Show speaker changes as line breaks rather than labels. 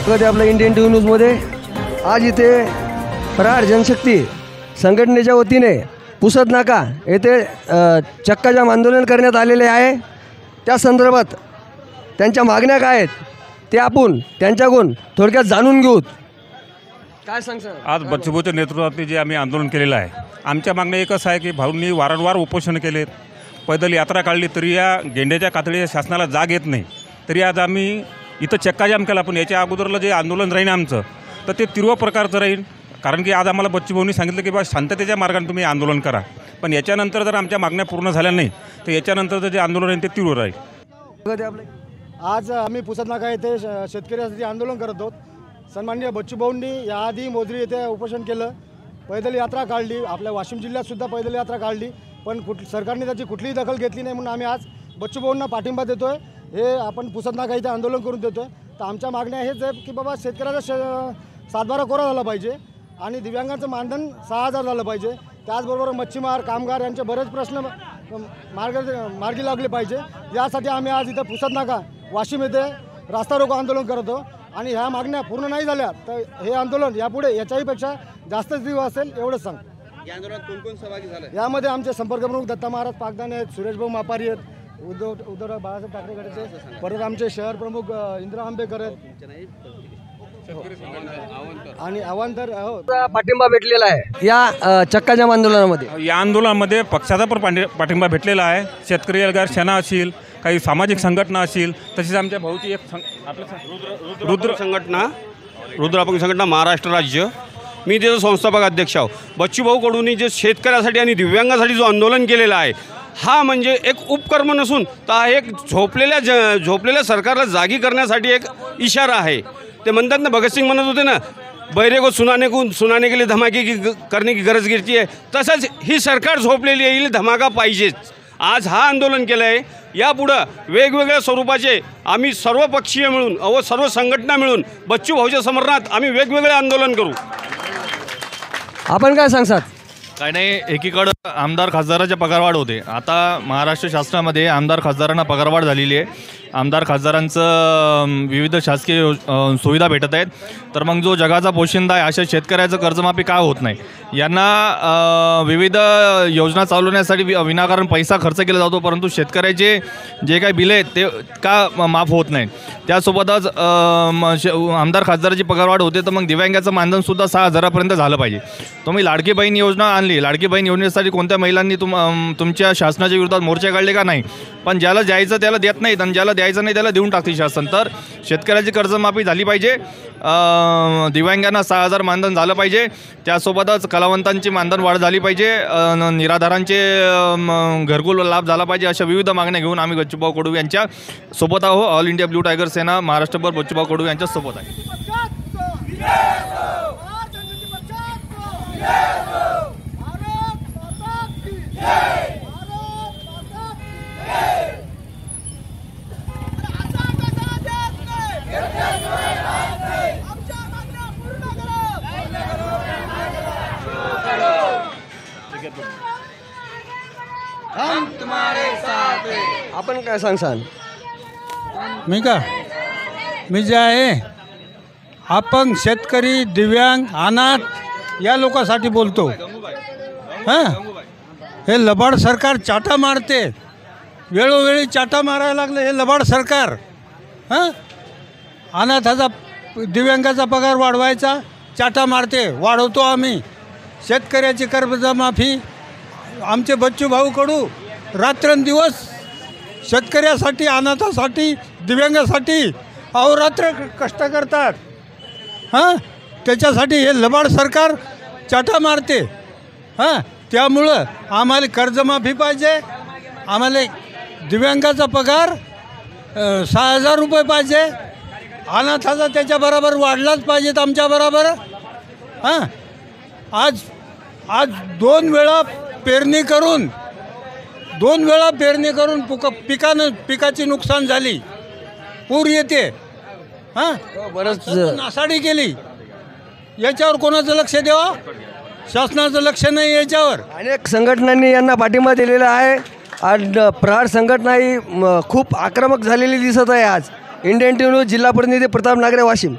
ते आपलं Indian TV न्यूजमध्ये आज इथे प्रहार जनशक्ती संघटनेच्या वतीने पुसद नाका येथे चक्काजाम आंदोलन करण्यात आलेले आहे। त्या संदर्भात त्यांच्या मागण्या काय आहेत ते आपण त्यांच्याकडून थोडक्यात जाणून घेऊ। काय सांगसाल?
आज बच्चूभाऊच्या नेतृत्वात जे आम्ही आंदोलन केलेलं आहे, आमच्या मागण्या एकच आहे की भाऊंनी वारंवार उपोषण केलेत, पैदल यात्रा काढली, तरी या गेंड्याच्या कातडीच्या शासनाला जाग येत नाही। तरी आज आम्ही इथं चक्काजाम केला, पण याच्या अगोदरला जे आंदोलन राहील आमचं तर ते तीव्र प्रकारचं राहील। कारण की आज आम्हाला बच्चूभाऊंनी सांगितलं की बा शांततेच्या मार्गाने तुम्ही आंदोलन करा, पण याच्यानंतर जर आमच्या मागण्या पूर्ण झाल्या नाही तर याच्यानंतर जे आंदोलन आहे ते तीव्र राहील।
आज आम्ही पुसद नाका येथे शेतकऱ्यांसाठी आंदोलन करत आहोत। सन्माननीय बच्चूभाऊंनी याआधी मोजरी येथे उपोषण केलं, पैदल यात्रा काढली, आपल्या वाशिम जिल्ह्यातसुद्धा पैदल यात्रा काढली, पण सरकारने त्याची कुठलीही दखल घेतली नाही। म्हणून आम्ही आज बच्चूभाऊंना पाठिंबा देतो आहे। हे आपण पुसद नाका इथे आंदोलन करून देतो आहे। तर आमच्या मागण्या हेच आहे की बाबा शेतकऱ्याचा 7/12 कोरा झाला पाहिजे आणि दिव्यांगांचं मानधन 6000 झालं पाहिजे। त्याचबरोबर मच्छीमार कामगार यांचे बरेच प्रश्न मार्गी लागले पाहिजे। यासाठी आम्ही आज इथं पुसद नाका वाशिम येथे रास्ता रोको आंदोलन करतो आणि ह्या मागण्या पूर्ण नाही झाल्या तर हे आंदोलन यापुढे याच्याहीपेक्षा जास्तच दिवस असेल एवढंच सांग।
या आंदोलनात कोण कोण सहभागी झाले?
यामध्ये आमचे संपर्क प्रमुख दत्ता महाराज पागदाने आहेत, सुरेशभाऊ मापारी आहेत, उद्धवराव बाळासाहेब ठाकरे गटाचे, परत आमचे शहर प्रमुख इंदिरा आंबेकर आहेत आणि अवांतर
पाठिंबा भेटलेला आहे या चक्काजाम आंदोलनामध्ये।
या आंदोलनामध्ये पक्षाचा पण पाठिंबा भेटलेला आहे। शेतकरी एल्गार सेना असेल, काही सामाजिक संघटना असेल, तसेच आमच्या भाऊची एक
रुद्र संघटना, रुद्र अपंग संघटना महाराष्ट्र राज्य, मी त्याचा संस्थापक अध्यक्ष आहो। बच्चूभाऊ कडूंनी जे शेतकऱ्यासाठी आणि दिव्यांगासाठी जो आंदोलन केलेला आहे हा म्हणजे एक उपक्रम नसून तर हा एक झोपलेल्या सरकारला जागी करण्यासाठी एक इशारा आहे। ते म्हणतात ना, भगतसिंग म्हणत होते ना, बैरे को सुनाने के लिए धमाके करने की गरज गिरती है, तसंच ही सरकार झोपलेली आहे, धमाका पाहिजेच। आज हा आंदोलन केलं आहे। यापुढं वेगवेगळ्या स्वरूपाचे आम्ही सर्व पक्षीय मिळून व सर्व संघटना मिळून बच्चूभाऊच्या समर्थनात आम्ही वेगवेगळे आंदोलन करू।
आपण काय सांगसाल?
काय नाही, एकीकडं आमदार खासदाराच्या पगारवाढ होते, आता महाराष्ट्र शासनामध्ये आमदार खासदारांना पगारवाढ झालेली आहे। आमदार खासदारांचं विविध शासकीय सुविधा भेटत आहेत, तर मग जो जगाचा पोशिंदा आहे अशा शेतकऱ्याचं कर्जमाफी का होत नाही? यांना विविध योजना चालवण्यासाठी विनाकारण पैसा खर्च केला जातो, परंतु शेतकऱ्याचे जे काही बिल आहेत ते का माफ होत नाहीत? त्यासोबतच आमदार खासदाराची पगारवाढ होते, तर मग दिव्यांगाचं मानधनसुद्धा 6000पर्यंत झालं पाहिजे। तुम्ही लाडकी बहीण योजना आणली, लाडकी बहीण योजनेसाठी कोणत्या महिलांनी तुमच्या शासनाच्या विरोधात मोर्चे काढले का? नाही, पण ज्याला द्यायचं त्याला देत नाहीत आणि ज्याला द्यायचं नाही त्याला देऊन टाकते शासन। तर शेतकऱ्याची कर्जमाफी झाली पाहिजे, दिव्यांगांना 6000 मानधन झालं पाहिजे, त्यासोबतच कलावंतांची मानधन वाढ झाली पाहिजे, निराधारांचे घरकुल लाभ झाला पाहिजे। अशा विविध मागण्या घेऊन आम्ही बच्चूभाऊ कडू यांच्या सोबत आहोत। ऑल इंडिया ब्लू टायगर सेना महाराष्ट्रभर बच्चूभाऊ कडू यांच्या सोबत आहे।
आपण काय सांगसाल?
मी जे आहे अपंग, शेतकरी, दिव्यांग, अनाथ या लोकांसाठी बोलतो। हां, हे लबाड सरकार चाटा मारते, वेळोवेळी चाटा मारायला लागलं हे लबाड सरकार। हां, अनाथाचा दिव्यांगाचा पगार वाढवायचा, चाटा मारते, वाढवतो आम्ही। शेतकऱ्याची कर्जमाफी आमचे बच्चूभाऊ कडू रात्रंदिवस शेतकऱ्यासाठी, अनाथासाठी, दिव्यांगासाठी अहोरात्र कष्ट करतात। हां, त्याच्यासाठी हे लबाड सरकार चाटा मारते। हां, त्यामुळं आम्हाला कर्जमाफी पाहिजे, आम्हाला दिव्यांगाचा पगार 6000 रुपये पाहिजे, अनाथाचा त्याच्याबरोबर वाढलाच पाहिजेत आमच्याबरोबर। हां, आज 2 वेळा पेरणी करून पिकाची नुकसान झाली, पूर येते। हां,
बरंच
नासाडी केली, याच्यावर कोणाचं लक्ष द्यावं? शासनाचं लक्ष नाही याच्यावर।
अनेक संघटनांनी यांना पाठिंबा दिलेला आहे आणि प्रहार संघटना ही खूप आक्रमक झालेली दिसत आहे। आज इंडियन टीव्ही न्यूज, जिल्हा प्रतिनिधी प्रताप नागरे, वाशिम।